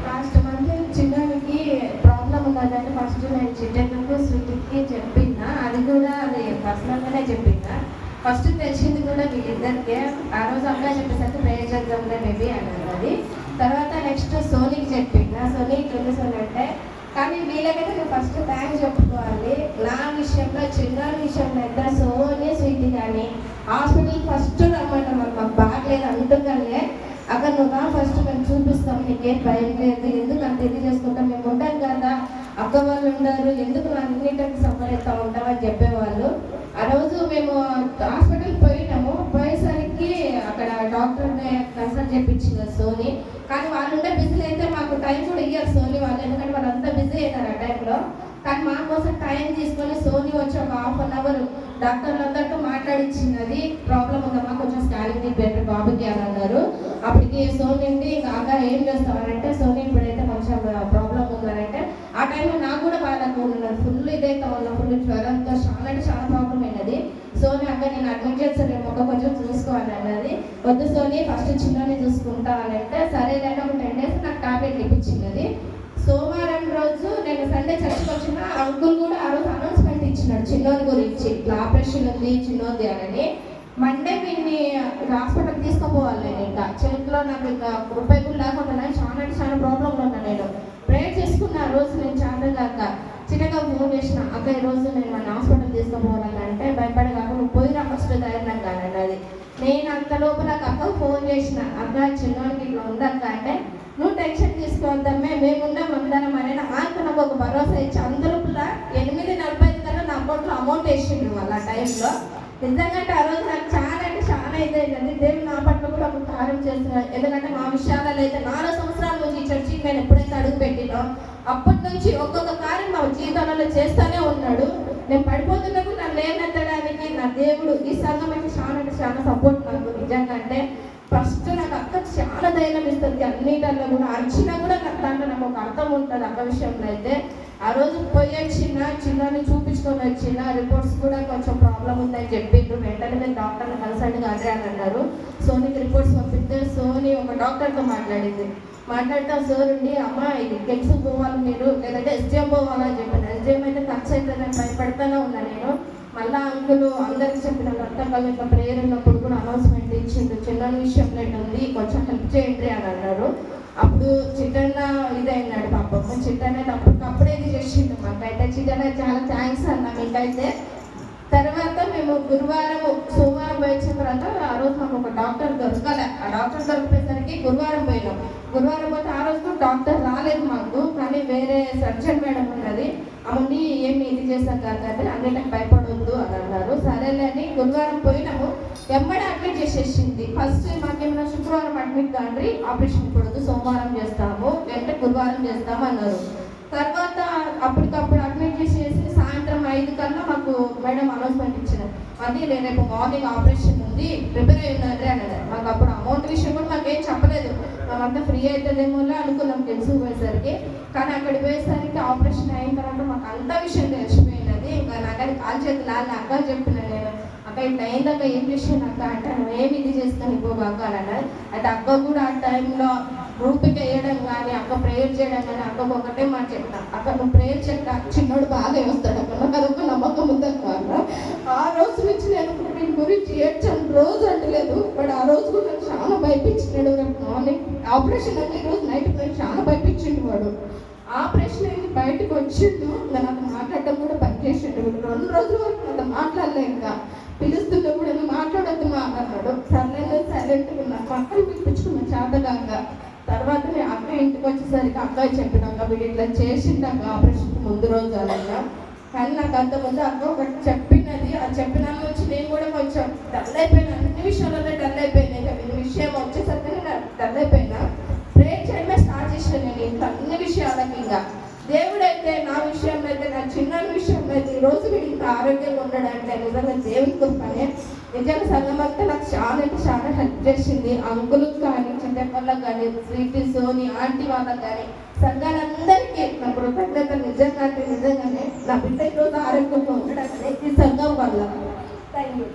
Last month చిన్నకి problem ఉన్నదంటే first నేను చిన్నకు స్వీట్కి చెప్పిన, అది కూడా అది పర్సనల్గానే చెప్పిన. ఫస్ట్ తెలిసింది కూడా వీళ్ళిద్దరికే. ఆ రోజు అమ్మాయి చెప్పేసరికి ప్రేయర్ చేద్దాంలే మేబీ అన్నారు. అది తర్వాత నెక్స్ట్ సోనీకి చెప్పిన. సోనీకి తెలుసు అంటే కానీ వీళ్ళకైతే నేను ఫస్ట్ థ్యాంక్స్ చెప్పుకోవాలి. నా విషయంలో చిన్న విషయంలో అయితే సోనీ స్వీట్ కానీ హాస్పిటల్కి ఫస్ట్ రమ్మంటాం, మాకు బాగలేదు అంటుగానే అక్కడ నువ్వు ఫస్ట్ మేము చూపిస్తాం, నీకేం భయం లేదు, ఎందుకు అంత ఇది చేసుకుంటాం, మేము ఉంటాం కదా, అక్క వాళ్ళు ఉండరు, ఎందుకు అన్నిటికి సఫర్ అవుతూ ఉంటాం అని చెప్పేవాళ్ళు. ఆ రోజు మేము హాస్పిటల్కి పోయినాము. పోయేసరికి అక్కడ డాక్టర్ని కన్సల్ట్ చేయించింది సోనీ. కానీ వాళ్ళు ఉండే బిజీ అయితే మాకు టైం కూడా ఇయ్యారు సోనీ వాళ్ళు, ఎందుకంటే వాళ్ళు అంతా బిజీ అవుతారు ఆ టైంలో. కానీ మా కోసం టైం తీసుకొని సోనీ వచ్చి ఒక ½ అవర్ డాక్టర్లందరితో మాట్లాడించినది. ప్రాబ్లం ఉందమ్మా, కొంచెం స్కానింగ్ తీపేరు బాబుకి అని అన్నారు. అప్పటికి సోనీ ఉండి ఇంకా ఏం చేస్తామనంటే సోనీ ఇప్పుడైతే కొంచెం ప్రాబ్లం ఉందనంటే ఆ టైంలో నాకు కూడా వాళ్ళకు ఉన్నారు ఫుల్ ఇదైతే ఉన్నా, ఫుల్ జ్వరంతో చాలా అంటే చాలా ప్రాబ్లం అయినది. సోనీ అక్క నేను అడ్మిట్ చేస్తాను మొక్క కొంచెం చూసుకోవాలి అన్నది. వద్దు సోనీ ఫస్ట్ చిన్నని చూసుకుంటా అని అంటే సరే లేదంటే ఒక 10 days నాకు టాబ్లెట్ ఇప్పించినది. సోమవారం రోజు నేను సండే చర్చకి వచ్చిన అంకుల్ కూడా ఆ రోజు అనౌన్స్మెంట్ ఇచ్చినాడు చిన్నోని గురించి, ఇట్లా ఆపరేషన్ ఉంది చిన్నోది అని. మండే వీడిని హాస్పిటల్కి తీసుకుపోవాలి. నేను ఇంకా చేతిలో నాకు ఇంకా రూపాయి కూడా లేకుండా చాలా అంటే చాలా ప్రాబ్లంలో ఉన్నా. నేను ప్రేయర్ చేసుకున్న ఆ రోజు నేను చాలా దాకా చిన్నగా ఫోన్ చేసిన, అక్క ఈ రోజు నేను మన హాస్పిటల్ తీసుకుపోవాలని అంటే భయపడగాక నువ్వు పోయినా ఫస్ట్ ధైర్యం కానీ అన్నది. నేను అంత లోపల అక్కకు ఫోన్ చేసిన, అక్క చిన్నోనికి ఇట్లా ఉందక్క అంటే నువ్వు టెన్షన్ తీసుకోవద్దమ్మే మేమున్నాం అందరం అని నాకు నాకు ఒక భరోసా ఇచ్చి అందులోపల 8:45 కన్నా నా అకౌంట్లో అమౌంట్ వేసిండ్రు వాళ్ళు ఆ టైంలో. నిజంగా ఆ రోజు నాకు చాలా అంటే చాలా ఇదైందండి. దేవుడు నా పట్ల కూడా ఒక కార్యం చేస్తున్నారు. ఎందుకంటే మా విషయాలలో అయితే 4 సంవత్సరాల నుంచి ఈ చర్చికి నేను ఎప్పుడైతే అడుగు పెట్టినో అప్పటి నుంచి ఒక్కొక్క కార్యం మా జీవితంలో చేస్తూనే ఉన్నాడు. నేను పడిపోతున్నప్పుడు నన్ను లేనెత్తడానికి నా దేవుడు ఈ సంఘం అయితే చాలా అంటే చాలా సపోర్ట్ నాకు. నిజంగా అంటే ఫస్ట్ నాకు అక్క చాలా ధైర్యం ఇస్తుంది. అన్నిటల్లో కూడా అర్చన కూడా దాంట్లో నాకు ఒక అర్థం ఉంటుంది అక్క విషయంలో అయితే. ఆ రోజు పోయి చిన్నని చూపించుకొని వచ్చిన రిపోర్ట్స్ కూడా కొంచెం ప్రాబ్లం ఉందని చెప్పిండ్రు. వెంటనే నేను డాక్టర్ని కన్సల్ట్ కాదే అని అన్నారు. సోనీకి రిపోర్ట్స్ పంపిస్తే సోనీ ఒక డాక్టర్తో మాట్లాడింది. మాట్లాడితే సార్ ఉండి అమ్మ ఇది కెక్స్ పోవాలి మీరు లేదంటే ఎస్డిఎం పోవాలని చెప్పాను. ఎస్డిఎం అయితే ఖర్చు అవుతుందని భయపడతానే ఉన్నా నేను. మళ్ళీ అంకులు అందరికి చెప్పిన రక్తకాల యొక్క ప్రేయర్ ఉన్నప్పుడు కూడా అనౌన్స్మెంట్ ఇచ్చిండు, చిన్న విషయంలో ఉంది కొంచెం హెల్ప్ చేయండి అని అన్నారు. అప్పుడు చిట్టన్న ఇదైనాడు పాపం. చిట్టన్న అప్పుడే ఇది చేసిండు మాకైతే. చిట్టన్న చాలా థ్యాంక్స్ అన్నా మీకైతే. తర్వాత మేము సోమవారం పోయించిన తర్వాత ఆ రోజు మాకు ఒక డాక్టర్ దొరకలే. ఆ డాక్టర్ దొరికేసరికి గురువారం పోయినాం. గురువారం పోతే ఆ రోజు డాక్టర్ రాలేదు మాకు, కానీ వేరే సర్జన్ మేడం ఉన్నది. అమ్మని ఏమి ఇది చేస్తాం కాదంటే అన్నిటికి భయపడవద్దు అని అన్నారు. సరేలే అని గురువారం పోయినాము. ఎమ్మడే అడ్మిట్ చేసేసింది. ఫస్ట్ మాకేమైనా శుక్రవారం అడ్మిట్ కాండి, ఆపరేషన్ కూడదు, సోమవారం చేస్తాము అంటే గురువారం చేస్తాము అన్నారు. తర్వాత అప్పటికప్పుడు అడ్మిట్ చేసేసి సాయంత్రం 5 కల్లా మాకు మేడం అనౌన్స్మెంట్ ఇచ్చారు, అది రేపు మార్నింగ్ ఆపరేషన్ ఉంది ప్రిపేర్ అయి ఉన్నది అన్నది. మాకు అప్పుడు అమౌంట్ విషయం కూడా మాకేం చెప్పలేదు. మేమంతా ఫ్రీ అవుతుందేమో అనుకున్నాం తెలుసుకుపోయేసరికి. కానీ అక్కడికి పోయేసరికి ఆపరేషన్ అయిన తర్వాత మాకు అంత విషయం తెలిసిపోయినది. ఇంకా నాకని కాల్ చేతులు అక్క చెప్పిన నేను, అక్క ఇట్లా అయిందాక ఏం చేసాను అక్క అంటే నువ్వు ఏమి ఇది చేసుకొని ఇవ్వగాక అని అన్నది. అయితే అక్క కూడా ఆ టైంలో రూపిక వేయడం కానీ అక్క ప్రేయర్ చేయడం కానీ అక్కకు ఒకటే మాట చెప్తా, అక్క నువ్వు ప్రేయర్ చెప్తా చిన్నోడు బాగా వస్తాడు అక్క, నాకు అదొక నమ్మకం ఉందన్నమాట. ఆ రోజు నుంచి నేను వీటి గురించి ఏడ్చాను, రోజు అంటలేదు. బట్ ఆ రోజు కూడా నాకు చాలా భయపించినాడు. రేపు మార్నింగ్ ఆపరేషన్ అంటే రోజు నైట్ నేను చాలా భయపించిండు వాడు. ఆపరేషన్ అయింది బయటకు వచ్చిండు, నేను అతను మాట్లాడటం కూడా బంద్ చేసిండు. 2 రోజుల వరకు నాతో మాట్లాడలే. ఇంకా పిలుస్తుంటే కూడా నువ్వు మాట్లాడద్దు మా అన్నాడు. సర్లేదు సైలెంట్గా ఉన్నా. పక్కన పిలిపించుకున్నా చేతగాక. తర్వాత నేను అక్క ఇంటికి వచ్చేసరికి అక్క చెప్పినాక వీడు ఇట్లా చేసిండాక ఆపరేషన్ ముందు రోజు అలాగా. కానీ నాకు అంతకుముందు అక్క ఒకటి చెప్పినది, ఆ చెప్పిన వచ్చి నేను కూడా కొంచెం డల్ అయిపోయినా. అన్ని విషయాలలో డల్ అయిపోయినాయి. వీళ్ళ విషయం వచ్చేసరికి నేను డల్ అయిపోయినా. ప్రేయర్ చేయడమే స్టార్ట్ చేసాను నేను ఇంట్లో అన్ని విషయాలకి. ఇంకా దేవుడైతే నా విషయంలో అయితే నా చిన్న విషయంలో అయితే ఈరోజు వీడు ఇంకా ఆరోగ్యంగా ఉండడంటే నిజంగా దేవుని కృపనే. నిజంగా సంఘం అంతా నాకు చాలా అంటే చాలా హెల్ప్ చేసింది. అంకులకు కానీ చిన్నపిల్లలకు కానీ స్వీటీ సోని ఆంటీ వాళ్ళకి కానీ సంఘాలందరికీ నా కృతజ్ఞత. నిజంగా అంటే నిజంగానే నా బిడ్డ ఈరోజు ఆరోగ్యంగా ఉండడం ఈ సంఘం వల్ల. Thank you.